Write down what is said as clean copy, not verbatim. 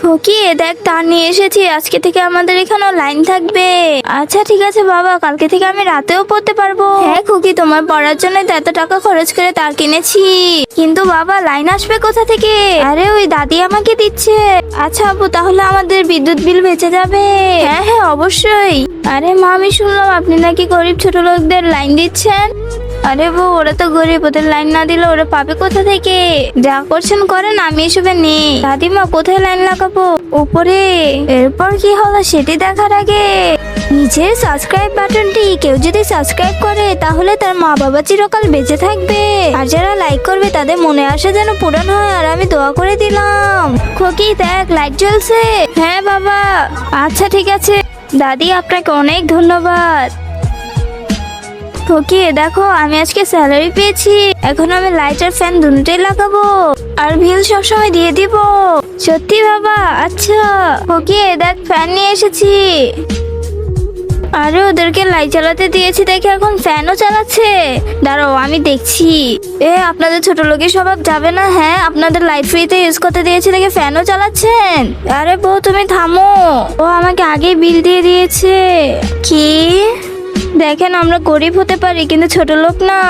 খুকি দেখ তার নিয়ে এসেছি, আজকে থেকে আমাদের এখানেও লাইন থাকবে। আচ্ছা ঠিক আছে বাবা, কালকে থেকে আমি রাতেও পড়তে পারবো। হ্যাঁ খুকি, তোমার পড়ার জন্য তো এত টাকা খরচ করে তার কিনেছি, কিন্তু বাবা লাইন আসবে কোথা থেকে? আরে ওই দাদি আমাকে দিচ্ছে। আচ্ছা আপু, তাহলে আমাদের বিদ্যুৎ বিল বেঁচে যাবে। হ্যাঁ হ্যাঁ অবশ্যই। আরে মা, আমি শুনলাম আপনি নাকি গরিব ছোট লোকদের লাইন দিচ্ছেন। আরে বউ, ওরা তো গরিব, ওদের লাইন না দিলে ওরা পাবে কোথা থেকে? যা করছেন করেন, আমি এসবে নেই। দাদিমা, কোথায় লাইন লাগাবো? উপরে। এরপর কি হলো সেটি দেখার আগে নিচের সাবস্ক্রাইব বাটনটি কেউ যদি সাবস্ক্রাইব করে তাহলে তার মা বাবা চিরকাল বেঁচে থাকবে, আর যারা লাইক করবে তাদের মনে আশা যেন পূরণ হয়। আর আমি দোয়া করে দিলাম। খুকি দেখ, লাইট জ্বলছে। হ্যাঁ বাবা। আচ্ছা ঠিক আছে দাদি, আপনাকে অনেক ধন্যবাদ। খুকি দেখো, আমি আজকে স্যালারি পেয়েছি, এখন আমি লাইট আর ফ্যান দুটোই লাগাবো, আর বিল সবসময় দিয়ে দিব। সত্যি বাবা? আচ্ছা। খুকি দেখ, ফ্যান নিয়ে এসেছি। আরে ওদেরকে লাইট চালাতে দিয়েছি দেখে এখন ফ্যানও চালাচ্ছে। দাঁড়াও আমি দেখছি। আপনাদের ছোট লোকের স্বভাব যাবে না? হ্যাঁ, আপনাদের লাইট ফ্রিতে ইউজ করতে দিয়েছি দেখে ফ্যানও চালাচ্ছেন। আরে বউ তুমি থামো, ও আমাকে আগেই বিল দিয়ে দিয়েছে। কি? দেখেন, আমরা গরিব হতে পারি কিন্তু ছোট লোক না।